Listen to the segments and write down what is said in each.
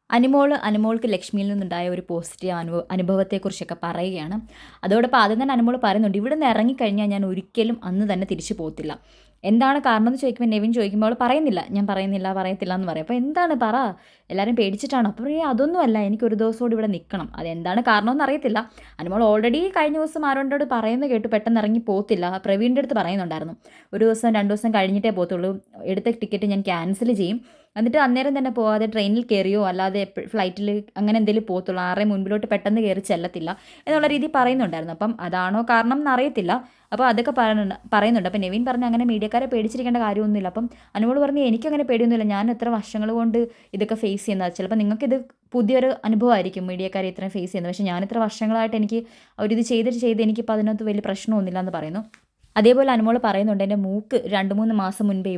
അനുമോൾക്ക് ലക്ഷ്മിയിൽ നിന്നുണ്ടായ ഒരു പോസിറ്റീവ് അനുഭവത്തെക്കുറിച്ചൊക്കെ പറയുകയാണ്. അതോടൊപ്പം ആദ്യം തന്നെ അനുമോൾ പറയുന്നുണ്ട്, ഇവിടെ നിന്ന് ഇറങ്ങിക്കഴിഞ്ഞാൽ ഞാൻ ഒരിക്കലും അന്ന് തന്നെ തിരിച്ചു പോകത്തില്ല. എന്താണ് കാരണം എന്ന് ചോദിക്കുമ്പോൾ നെവിൻ ചോദിക്കുമ്പോൾ അവൾ പറയുന്നില്ല, ഞാൻ പറയത്തില്ല എന്ന് പറയും. അപ്പോൾ എന്താണ് പറ, എല്ലാവരും പേടിച്ചിട്ടാണോ? അപ്പോൾ അതൊന്നുമല്ല, എനിക്ക് ഒരു ദിവസം കൂടി ഇവിടെ നിൽക്കണം. അതെന്താണ് കാരണമെന്ന് അറിയത്തില്ല. അനുമോൾ ഓൾറെഡി കഴിഞ്ഞ ദിവസം ആരോണ്ടോട് പറയുന്നത് കേട്ടു, പെട്ടെന്ന് ഇറങ്ങി പോകത്തില്ല. പ്രവീണിൻ്റെ അടുത്ത് പറയുന്നുണ്ടായിരുന്നു, ഒരു ദിവസം 2 ദിവസം കഴിഞ്ഞിട്ടേ പോകത്തുള്ളൂ, എടുത്ത ടിക്കറ്റ് ഞാൻ ക്യാൻസൽ ചെയ്യും, എന്നിട്ട് അന്നേരം തന്നെ പോകാതെ ട്രെയിനിൽ കയറിയോ അല്ലാതെ ഫ്ലൈറ്റിൽ അങ്ങനെ എന്തെങ്കിലും പോകത്തുള്ളൂ, ആരെയും മുൻപിലോട്ട് പെട്ടെന്ന് കയറി ചെല്ലത്തില്ല എന്നുള്ള രീതി പറയുന്നുണ്ടായിരുന്നു. അപ്പം അതാണോ കാരണം എന്നറിയത്തില്ല. അപ്പോൾ അതൊക്കെ പറയുന്നുണ്ട്. അപ്പോൾ നെവിൻ പറഞ്ഞു, അങ്ങനെ മീഡിയക്കാരെ പേടിച്ചിരിക്കേണ്ട കാര്യമൊന്നുമില്ല. അപ്പം അനുമോൾ പറഞ്ഞു, എനിക്കങ്ങനെ പേടിയൊന്നുമില്ല, ഞാൻ എത്ര വർഷങ്ങൾ കൊണ്ട് ഇതൊക്കെ ഫേസ് ചെയ്യുന്നത്. ചിലപ്പോൾ നിങ്ങൾക്കിത് പുതിയൊരു അനുഭവമായിരിക്കും മീഡിയക്കാരെ ഇത്രയും ഫേസ് ചെയ്യുന്നത്, പക്ഷേ ഞാൻ ഇത്ര വർഷങ്ങളായിട്ട് എനിക്ക് അവരിത് ചെയ്ത് എനിക്കിപ്പോൾ അതിനകത്ത് വലിയ പ്രശ്നമൊന്നുമില്ല എന്ന് പറയുന്നു. അതേപോലെ അനുമോൾ പറയുന്നുണ്ട്, എൻ്റെ മൂക്ക് 2-3 മാസം മുൻപേ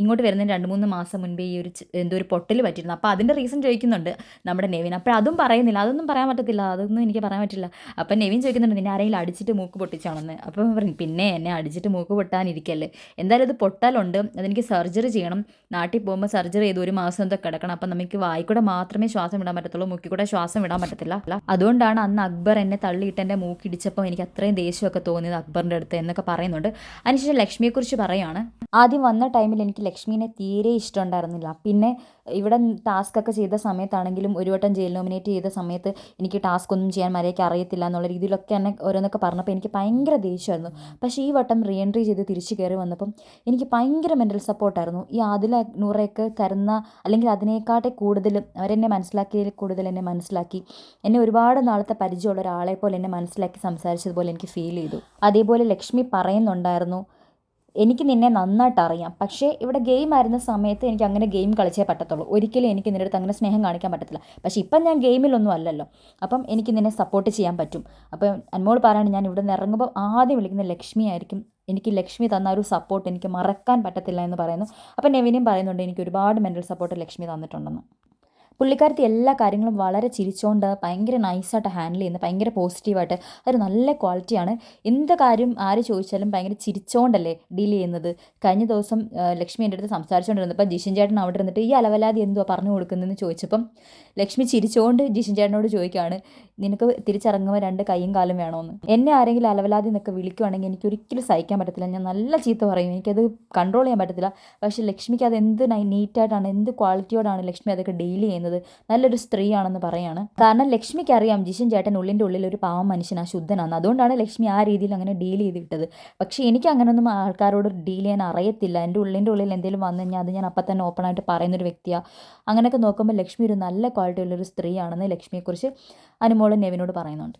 ഇങ്ങോട്ട് വരുന്നതിന് 2-3 മാസം മുൻപേ ഈ എന്തോ ഒരു പൊട്ടൽ പറ്റിയിരുന്നു. അപ്പോൾ അതിൻ്റെ റീസൺ ചോദിക്കുന്നുണ്ട് നമ്മുടെ നെവിൻ. അപ്പോൾ അതും പറയുന്നില്ല, അതൊന്നും പറയാൻ പറ്റത്തില്ല, അതൊന്നും എനിക്ക് പറയാൻ പറ്റില്ല. അപ്പം നെവിൻ ചോദിക്കുന്നുണ്ട്, നിന്നെ ആരെങ്കിലും അടിച്ചിട്ട് മൂക്ക് പൊട്ടിച്ചാണെന്ന്. അപ്പം പറയും, പിന്നെ എന്നെ അടിച്ചിട്ട് മൂക്ക് പൊട്ടാനിരിക്കല്ലേ, എന്തായാലും ഇത് പൊട്ടലുണ്ട്, അതെനിക്ക് സർജറി ചെയ്യണം, നാട്ടിൽ പോകുമ്പോൾ സർജറി ചെയ്ത് 1 മാസം എന്തോ കിടക്കണം. അപ്പം നമുക്ക് വായിക്കൂടെ മാത്രമേ ശ്വാസം വിടാൻ പറ്റത്തുള്ളൂ, മൂക്കിൽ കൂടെ ശ്വാസം വിടാൻ പറ്റത്തില്ല. അതുകൊണ്ടാണ് അന്ന് അക്ബർ എന്നെ തള്ളിയിട്ട് എൻ്റെ മൂക്കിടിച്ചപ്പോൾ എനിക്ക് അത്രയും ദേഷ്യമൊക്കെ തോന്നിയത് അക്ബറിൻ്റെ അടുത്ത് എന്നൊക്കെ പറയുന്നുണ്ട്. അതിനുശേഷം ലക്ഷ്മിയെക്കുറിച്ച് പറയുകയാണ്, ആദ്യം വന്ന ടൈമിൽ എനിക്ക് ലക്ഷ്മീനെ തീരെ ഇഷ്ടമുണ്ടായിരുന്നില്ല. പിന്നെ ഇവിടെ ടാസ്ക് ഒക്കെ ചെയ്ത സമയത്താണെങ്കിലും, ഒരു വട്ടം ജയിൽ നോമിനേറ്റ് ചെയ്ത സമയത്ത് എനിക്ക് ടാസ്ക് ഒന്നും ചെയ്യാൻ മര്യാദയ്ക്ക് അറിയത്തില്ല എന്നുള്ള രീതിയിലൊക്കെ എന്നെ ഓരോന്നൊക്കെ പറഞ്ഞപ്പോൾ എനിക്ക് ഭയങ്കര ദേഷ്യമായിരുന്നു. പക്ഷേ ഈ വട്ടം റീ എൻട്രി ചെയ്ത് തിരിച്ച് കയറി വന്നപ്പം എനിക്ക് ഭയങ്കര മെൻ്റൽ സപ്പോർട്ടായിരുന്നു. ഈ ആദില നൂറയൊക്കെ തരുന്ന, അല്ലെങ്കിൽ അതിനേക്കാട്ടെ കൂടുതലും അവരെന്നെ മനസ്സിലാക്കിയതിൽ കൂടുതൽ എന്നെ മനസ്സിലാക്കി, എന്നെ ഒരുപാട് നാളത്തെ പരിചയമുള്ള ഒരാളെ പോലെ എന്നെ മനസ്സിലാക്കി സംസാരിച്ചതുപോലെ എനിക്ക് ഫീൽ ചെയ്തു. അതേപോലെ ലക്ഷ്മി പറയുന്നുണ്ടായിരുന്നു, എനിക്ക് നിന്നെ നന്നായിട്ട് അറിയാം, പക്ഷേ ഇവിടെ ഗെയിം ആയിരുന്ന സമയത്ത് എനിക്ക് അങ്ങനെ ഗെയിം കളിച്ചേ പറ്റത്തുള്ളൂ, ഒരിക്കലും എനിക്ക് നിൻ്റെ അടുത്ത് അങ്ങനെ സ്നേഹം കാണിക്കാൻ പറ്റത്തില്ല. പക്ഷേ ഇപ്പം ഞാൻ ഗെയിമിലൊന്നും അല്ലല്ലോ, അപ്പം എനിക്ക് നിന്നെ സപ്പോർട്ട് ചെയ്യാൻ പറ്റും. അപ്പം അനുമോൾ പറയാണ്, ഞാൻ ഇവിടെ നിന്ന് ഇറങ്ങുമ്പോൾ ആദ്യം വിളിക്കുന്ന ലക്ഷ്മി ആയിരിക്കും, എനിക്ക് ലക്ഷ്മി തന്ന ഒരു സപ്പോർട്ട് എനിക്ക് മറക്കാൻ പറ്റത്തില്ല എന്ന് പറയുന്നു. അപ്പം നെവിനും പറയുന്നുണ്ട്, എനിക്ക് ഒരുപാട് മെൻ്റൽ സപ്പോർട്ട് ലക്ഷ്മി തന്നിട്ടുണ്ടെന്ന്. പുള്ളിക്കാരത്തി എല്ലാ കാര്യങ്ങളും വളരെ ചിരിച്ചുകൊണ്ട് ഭയങ്കര നൈസായിട്ട് ഹാൻഡിൽ ചെയ്യുന്നത്, ഭയങ്കര പോസിറ്റീവായിട്ട്, അതൊരു നല്ല ക്വാളിറ്റിയാണ്. എന്ത് കാര്യം ആര് ചോദിച്ചാലും ഭയങ്കര ചിരിച്ചുകൊണ്ടല്ലേ ഡീൽ ചെയ്യുന്നത്. കഴിഞ്ഞ ദിവസം ലക്ഷ്മി എൻ്റെ അടുത്ത് സംസാരിച്ചുകൊണ്ടിരുന്നപ്പോൾ ജിഷൻ ചേട്ടൻ അവിടെ ഇരുന്നിട്ട്, ഈ അലവലാതി എന്തുവാ പറഞ്ഞു കൊടുക്കുന്നതെന്ന് ചോദിച്ചപ്പം ലക്ഷ്മി ചിരിച്ചുകൊണ്ട് ജിഷൻ ചേട്ടനോട് ചോദിക്കുകയാണ്, നിനക്ക് തിരിച്ചിറങ്ങുമ്പോൾ 2 കൈയും കാലും വേണമെന്ന്. എന്നെ ആരെങ്കിലും അലവലാതി എന്നൊക്കെ വിളിക്കുകയാണെങ്കിൽ എനിക്ക് ഒരിക്കലും സഹിക്കാൻ പറ്റത്തില്ല, ഞാൻ നല്ല ചീത്ത പറയും, എനിക്കത് കൺട്രോൾ ചെയ്യാൻ പറ്റത്തില്ല. പക്ഷേ ലക്ഷ്മിക്ക് അത് എന്ത് നീറ്റായിട്ടാണ്, എന്ത് ക്വാളിറ്റിയോടാണ് ലക്ഷ്മി അതൊക്കെ ഡീൽ ചെയ്യുന്നത്, നല്ലൊരു സ്ത്രീയാണെന്ന് പറയാണ്. കാരണം ലക്ഷ്മിക്ക് അറിയാം ജിഷൻ ചേട്ടൻ ഉള്ളിൻ്റെ ഉള്ളിൽ ഒരു പാവം മനുഷ്യനാ, ശുദ്ധനാണ്, അതുകൊണ്ടാണ് ലക്ഷ്മി ആ രീതിയിൽ അങ്ങനെ ഡീൽ ചെയ്ത് വിട്ടത്. പക്ഷേ എനിക്ക് അങ്ങനെയൊന്നും ആൾക്കാരോട് ഡീൽ ചെയ്യാൻ അറിയത്തില്ല, എൻ്റെ ഉള്ളിൻ്റെ ഉള്ളിൽ എന്തെങ്കിലും വന്നു കഴിഞ്ഞാൽ അത് ഞാൻ അപ്പം തന്നെ ഓപ്പണായിട്ട് പറയുന്നൊരു വ്യക്തിയാണ്. അങ്ങനെയൊക്കെ നോക്കുമ്പോൾ ലക്ഷ്മി ഒരു നല്ല ക്വാളിറ്റി ഉള്ളൊരു സ്ത്രീയാണെന്ന് ലക്ഷ്മിയെക്കുറിച്ച് അനുമോൾ നെവിനോട് പറയുന്നുണ്ട്.